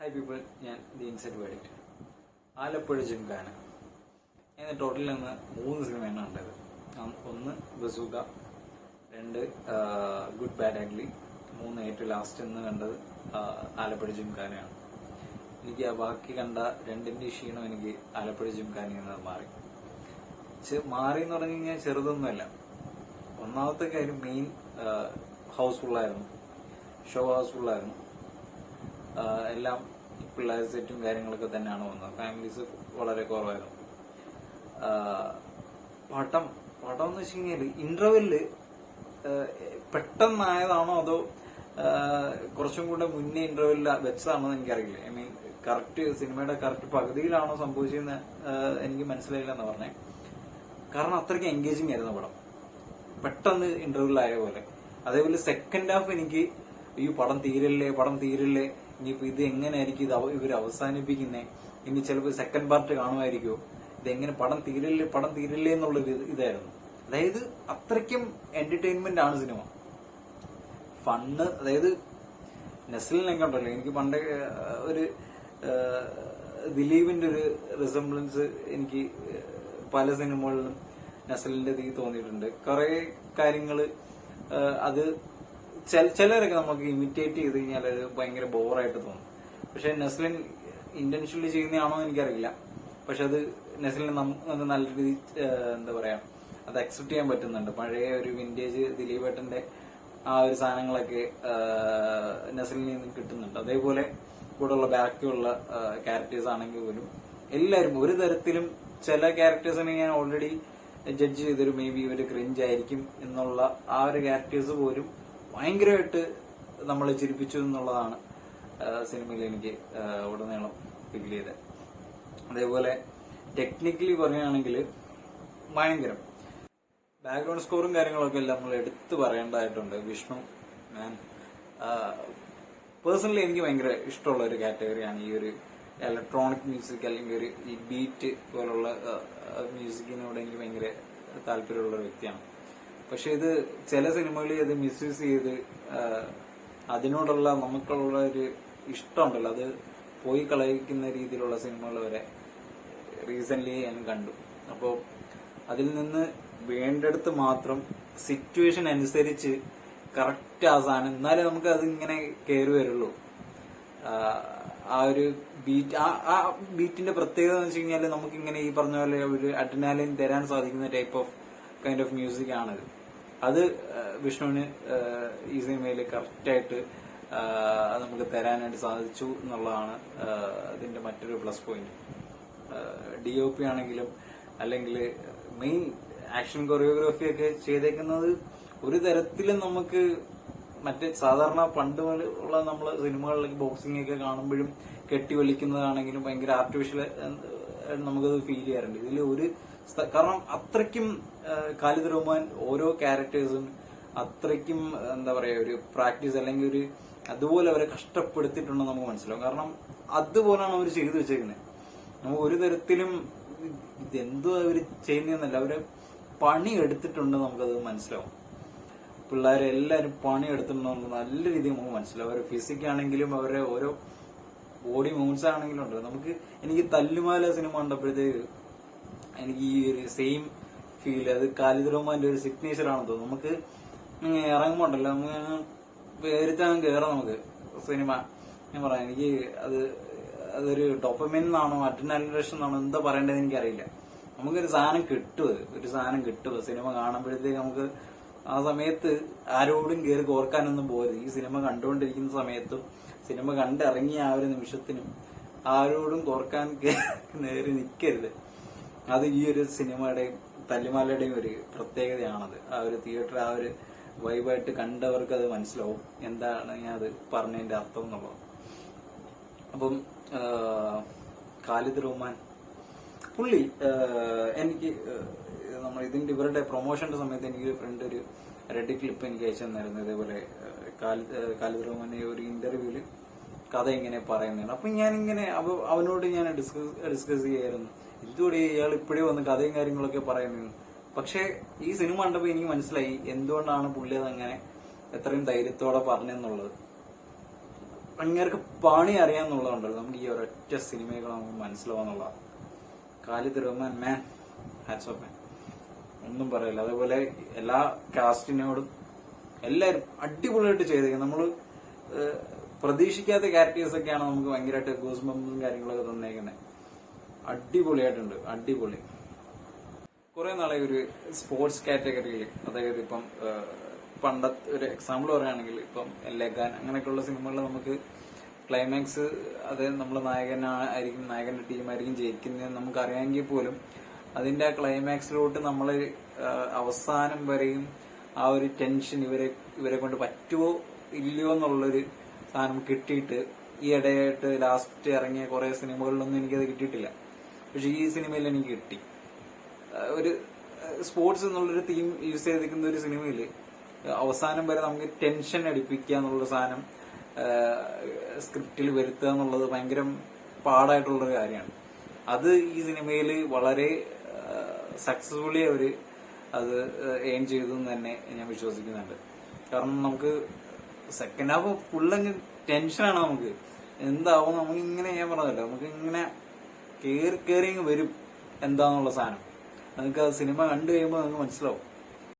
Hi people, ഞാൻ the inside verdict. Alappuzha gymkhana. ഞാൻ total നിന്ന് 3 സിനിമയാണ് കണ്ടത്. ഒന്ന് ബസൂക, 2 ഗുഡ് ബാഡ് അഗ്ലി, 3 ഏറ്റവും ലാസ്റ്റ് എന്ന് കണ്ടത് ആലപ്പുഴ ജിംഖാനയാണ്. എനിക്ക് ആ ബാക്കി കണ്ട 2ന്റെ ക്ഷീണം എനിക്ക് ആലപ്പുഴ ജിംഖാനയിൽ നിന്ന് മാറി എന്ന് പറഞ്ഞു കഴിഞ്ഞാൽ ചെറുതൊന്നുമല്ല. ഒന്നാമത്തെ കാര്യം, മെയിൻ ഹൗസ്ഫുള്ളായിരുന്നു, ഷോ ഹൗസ്ഫുള്ളായിരുന്നു. എല്ലാം പിള്ളേർ സെറ്റും കാര്യങ്ങളൊക്കെ തന്നെയാണ് വന്നത്. ഫാമിലീസ് വളരെ കുറവായിരുന്നു. പടം എന്ന് വെച്ച് കഴിഞ്ഞാല് ഇന്റർവെല്ല് പെട്ടെന്നായതാണോ അതോ കുറച്ചും കൂടെ മുന്നേ ഇന്റർവെല്ല് വെച്ചതാണോ എന്ന് എനിക്കറിയില്ല. ഐ മീൻ കറക്റ്റ് സിനിമയുടെ കറക്റ്റ് പകുതിയിലാണോ സംഭവിച്ചതെന്ന് എനിക്ക് മനസ്സിലായില്ല എന്ന് പറഞ്ഞേ. കാരണം അത്രയ്ക്ക് എൻഗേജിങ് ആയിരുന്നു പടം, പെട്ടെന്ന് ഇന്റർവെല്ലായ പോലെ. അതേപോലെ സെക്കൻഡ് ഹാഫ് എനിക്ക് ഈ പടം തീരില്ലേ, ഇനിയിപ്പോ ഇത് എങ്ങനെയായിരിക്കും ഇവർ അവസാനിപ്പിക്കുന്നേ, ഇനി ചിലപ്പോൾ സെക്കൻഡ് പാർട്ട് കാണുമായിരിക്കുമോ, ഇതെങ്ങനെ പടം തീരില്ലേ എന്നുള്ളൊരു ഇതായിരുന്നു. അതായത് അത്രയ്ക്കും എന്റർടൈൻമെന്റ് ആണ് സിനിമ, ഫണ്ണ്. അതായത് നെസ്ലിനൊക്കെ ഉണ്ടല്ലോ, എനിക്ക് പണ്ട് ഒരു ദിലീപിന്റെ ഒരു റിസംബ്ലൻസ് എനിക്ക് പല സിനിമകളിലും നസ്ലിന്റെ തീ തോന്നിയിട്ടുണ്ട്. കുറെ കാര്യങ്ങള് അത് ചിലരൊക്കെ നമുക്ക് ഇമിറ്റേറ്റ് ചെയ്ത് കഴിഞ്ഞാൽ അത് ഭയങ്കര ബോറായിട്ട് തോന്നും. പക്ഷെ നസ്ലിൻ ഇന്റൻഷനലി ചെയ്യുന്നതാണോ എനിക്കറിയില്ല. പക്ഷെ അത് നസ്ലിന് നമുക്ക് നല്ല രീതി എന്താ പറയാ, അത് അക്സെപ്റ്റ് ചെയ്യാൻ പറ്റുന്നുണ്ട്. പഴയ ഒരു വിന്റേജ് ദിലീപേട്ടന്റെ ആ ഒരു സാധനങ്ങളൊക്കെ നസ്ലിനിൽ നിന്ന് കിട്ടുന്നുണ്ട്. അതേപോലെ കൂടെയുള്ള ബാക്കിയുള്ള ക്യാരക്ടേഴ്സ് ആണെങ്കിൽ പോലും എല്ലാവരും ഒരു തരത്തിലും, ചില ക്യാരക്ടേഴ്സിനെ ഞാൻ ഓൾറെഡി ജഡ്ജ് ചെയ്തൊരു മേ ബി ഇവര് ക്രിഞ്ച് ആയിരിക്കും എന്നുള്ള ആ ഒരു ക്യാരക്ടേഴ്സ് പോലും ഭയങ്കരമായിട്ട് നമ്മളെ ചിരിപ്പിച്ചു എന്നുള്ളതാണ് സിനിമയിൽ എനിക്ക് ഉടനീളം ഫീൽ ചെയ്തത്. അതേപോലെ ടെക്നിക്കലി പറയുകയാണെങ്കിൽ ഭയങ്കരം ബാക്ക്ഗ്രൗണ്ട് സ്കോറും കാര്യങ്ങളൊക്കെ എല്ലാം നമ്മൾ എടുത്തു പറയേണ്ടതായിട്ടുണ്ട്. വിഷ്ണു മാൻ പേഴ്സണലി എനിക്ക് ഭയങ്കര ഇഷ്ടമുള്ള ഒരു കാറ്റഗറിയാണ് ഈ ഒരു ഇലക്ട്രോണിക് മ്യൂസിക്, അല്ലെങ്കിൽ ഒരു ഈ ബീറ്റ് പോലുള്ള മ്യൂസിക്കിനോട് എനിക്ക് ഭയങ്കര താല്പര്യമുള്ള ഒരു വ്യക്തിയാണ്. പക്ഷെ ഇത് ചില സിനിമകളിൽ അത് മിസ്യൂസ് ചെയ്ത് അതിനോടുള്ള നമുക്കുള്ള ഒരു ഇഷ്ടമുണ്ടല്ലോ, അത് പോയി കളയിക്കുന്ന രീതിയിലുള്ള സിനിമകൾ വരെ റീസെന്റ് ഞാൻ കണ്ടു. അപ്പോൾ അതിൽ നിന്ന് വേണ്ടടുത്ത് മാത്രം സിറ്റുവേഷൻ അനുസരിച്ച് കറക്റ്റ് ആ സാധനം, എന്നാലേ നമുക്ക് അത് ഇങ്ങനെ കയറി വരുള്ളൂ. ആ ഒരു ബീറ്റ്, ആ ബീറ്റിന്റെ പ്രത്യേകത എന്ന് വെച്ച് കഴിഞ്ഞാൽ നമുക്ക് ഇങ്ങനെ ഈ പറഞ്ഞ പോലെ ഒരു അഡ്രിനാലിൻ തരാൻ സാധിക്കുന്ന type of kind of music ആണത്. അത് വിഷ്ണുവിന് ഈ സിനിമയിൽ കറക്റ്റായിട്ട് നമുക്ക് തരാനായിട്ട് സാധിച്ചു എന്നുള്ളതാണ് അതിന്റെ മറ്റൊരു പ്ലസ് പോയിന്റ്. DOP ആണെങ്കിലും അല്ലെങ്കിൽ മെയിൻ ആക്ഷൻ കൊറിയോഗ്രാഫി ഒക്കെ ചെയ്തേക്കുന്നത് ഒരു തരത്തിലും നമുക്ക് മറ്റേ സാധാരണ പണ്ട് ഉള്ള നമ്മള് സിനിമകളിലേക്ക് ബോക്സിംഗ് ഒക്കെ കാണുമ്പോഴും കെട്ടി വലിക്കുന്നതാണെങ്കിലും ഭയങ്കര ആർട്ടിഫിഷ്യൽ നമുക്കത് ഫീൽ ചെയ്യാറുണ്ട്. ഇതിൽ ഒരു കാരണം അത്രയ്ക്കും ഖാലിദ് റഹ്മാൻ ഓരോ ക്യാരക്ടേഴ്സും അത്രയ്ക്കും എന്താ പറയാ ഒരു പ്രാക്ടീസ് അല്ലെങ്കിൽ ഒരു അതുപോലെ അവരെ കഷ്ടപ്പെടുത്തിയിട്ടുണ്ടെന്ന് നമുക്ക് മനസ്സിലാവും. കാരണം അതുപോലാണ് അവർ ചെയ്തു വെച്ചേക്കുന്നത്. നമുക്ക് ഒരു തരത്തിലും ഇതെന്തോ അവര് ചെയ്യുന്നതെന്നല്ല, അവര് പണി എടുത്തിട്ടുണ്ട്, നമുക്കത് മനസ്സിലാവും. പിള്ളേരെല്ലാരും പണി എടുത്തിട്ടുണ്ടെന്ന് നല്ല രീതിയിൽ നമുക്ക് മനസ്സിലാവും. അവരുടെ ഫിസിക് ആണെങ്കിലും അവരുടെ ഓരോ ബോഡി മൂവ്മെന്റ്സ് ആണെങ്കിലും ഉണ്ട്. എനിക്ക് തല്ലുമാല സിനിമ കണ്ടപ്പോഴത്തേക്ക് എനിക്ക് ഈ ഒരു സെയിം ഫീൽ, അത് ഖാലിദ് റഹ്മാന്റെ ഒരു സിഗ്നേച്ചർ ആണെന്ന് തോന്നുന്നു. നമുക്ക് ഇറങ്ങുമ്പോണ്ടല്ലോ നമുക്ക് പേരിത്താൻ കയറാം നമുക്ക് സിനിമ. ഞാൻ പറയാം, എനിക്ക് അതൊരു ഡോപ്പമിൻ എന്നാണോ അഡ്രിനാലിൻ എന്നാണോ എന്താ പറയേണ്ടത് എനിക്കറിയില്ല. നമുക്കൊരു സാധനം കിട്ടും സിനിമ കാണുമ്പോഴത്തേക്ക്. നമുക്ക് ആ സമയത്ത് ആരോടും കയറി കോർക്കാനൊന്നും പോകരുത്. ഈ സിനിമ കണ്ടുകൊണ്ടിരിക്കുന്ന സമയത്തും സിനിമ കണ്ടിറങ്ങിയ ആ ഒരു നിമിഷത്തിനും ആരോടും കോർക്കാൻ നേരി നിൽക്കരുത്. അത് ഈ ഒരു സിനിമയുടെയും തല്ലുമാലയുടെയും ഒരു പ്രത്യേകതയാണത്. ആ ഒരു തിയേറ്റർ ആ ഒരു വൈബായിട്ട് കണ്ടവർക്ക് അത് മനസ്സിലാവും എന്താണ് ഞാൻ അത് പറഞ്ഞതിന്റെ അർത്ഥം എന്നുള്ളത്. അപ്പം ഖാലിദ് റഹ്മാൻ പുള്ളി എനിക്ക് ഇവരുടെ പ്രൊമോഷന്റെ സമയത്ത് എനിക്ക് ഫ്രണ്ട് ഒരു റെഡ് ക്ലിപ്പ് എനിക്ക് അയച്ചു തന്നായിരുന്നു. ഇതേപോലെ ഖാലിദ് റഹ്മാന്റെ ഒരു ഇന്റർവ്യൂല് കഥ ഇങ്ങനെ പറയുന്നതാണ്. അപ്പൊ ഞാനിങ്ങനെ അവനോട് ഞാൻ ഡിസ്കസ് ചെയ്യായിരുന്നു, ഇതുകൂടി ഇയാൾ ഇപ്പോഴേ വന്ന് കഥയും കാര്യങ്ങളൊക്കെ പറയുന്നു. പക്ഷെ ഈ സിനിമ കണ്ടപ്പോ എനിക്ക് മനസ്സിലായി എന്തുകൊണ്ടാണ് പുള്ളി അതങ്ങനെ എത്രയും ധൈര്യത്തോടെ പറഞ്ഞെന്നുള്ളത്. അങ്ങേർക്ക് പണി അറിയാന്നുള്ളതുണ്ടല്ലോ, നമുക്ക് ഈ ഒരൊറ്റ സിനിമകൾ നമുക്ക് മനസ്സിലാവുന്നുള്ളതാണ്. ഖാലിദ് റഹ്മാൻ മാൻ, ഹാറ്റ്സ് ഓഫ് മാൻ, ഒന്നും പറയില്ല. അതേപോലെ എല്ലാ കാസ്റ്റിനോടും എല്ലാവരും അടിപൊളിയായിട്ട് ചെയ്തേക്കുന്നത്. നമ്മള് പ്രതീക്ഷിക്കാത്ത ക്യാരക്ടേഴ്സ് ഒക്കെയാണ് നമുക്ക് ഭയങ്കരമായിട്ട് ഗൂസ് ബംസും കാര്യങ്ങളൊക്കെ തന്നേക്കുന്നത്. അടിപൊളിയായിട്ടുണ്ട്, അടിപൊളി. കുറെ നാളെ ഒരു സ്പോർട്സ് കാറ്റഗറിയിൽ, അതായത് ഇപ്പം പണ്ടത്തെ ഒരു എക്സാമ്പിൾ പറയുകയാണെങ്കിൽ ഇപ്പം ലഗാൻ അങ്ങനെയൊക്കെയുള്ള സിനിമകളിൽ നമുക്ക് ക്ലൈമാക്സ് അത് നമ്മളെ നായകനായിരിക്കും, നായകന്റെ ടീമായിരിക്കും ജയിക്കുന്നതെന്ന് നമുക്ക് അറിയാമെങ്കിൽ പോലും അതിന്റെ ആ ക്ലൈമാക്സിലോട്ട് നമ്മൾ അവസാനം വരെയും ആ ഒരു ടെൻഷൻ ഇവരെ കൊണ്ട് പറ്റുമോ ഇല്ലയോ എന്നുള്ളൊരു സാധനം കിട്ടിയിട്ട് ഈ ഇടയായിട്ട് ലാസ്റ്റ് ഇറങ്ങിയ കുറെ സിനിമകളിലൊന്നും എനിക്കത് കിട്ടിയിട്ടില്ല. പക്ഷെ ഈ സിനിമയിൽ എനിക്ക് കിട്ടി. ഒരു സ്പോർട്സ് എന്നുള്ളൊരു തീം യൂസ് ചെയ്തിരിക്കുന്ന ഒരു സിനിമയിൽ അവസാനം വരെ നമുക്ക് ടെൻഷൻ അടിപ്പിക്കുക എന്നുള്ള സാധനം സ്ക്രിപ്റ്റിൽ വരുത്തുക എന്നുള്ളത് ഭയങ്കര പാടായിട്ടുള്ളൊരു കാര്യമാണ്. അത് ഈ സിനിമയിൽ വളരെ സക്സസ്ഫുള്ളി അവർ അത് എയിം ചെയ്തു എന്ന് തന്നെ ഞാൻ വിശ്വസിക്കുന്നുണ്ട്. കാരണം നമുക്ക് സെക്കൻഡ് ഹാഫ് ഫുള്ളങ്ങ് ടെൻഷനാണ്. നമുക്ക് എന്താവും, നമുക്ക് ഇങ്ങനെ ഞാൻ പറഞ്ഞല്ലോ, നമുക്ക് ഇങ്ങനെ കേറി വരും എന്താന്നുള്ള സാധനം. നമുക്ക് ആ സിനിമ കണ്ടു കഴിയുമ്പോൾ നമുക്ക് മനസ്സിലാവും.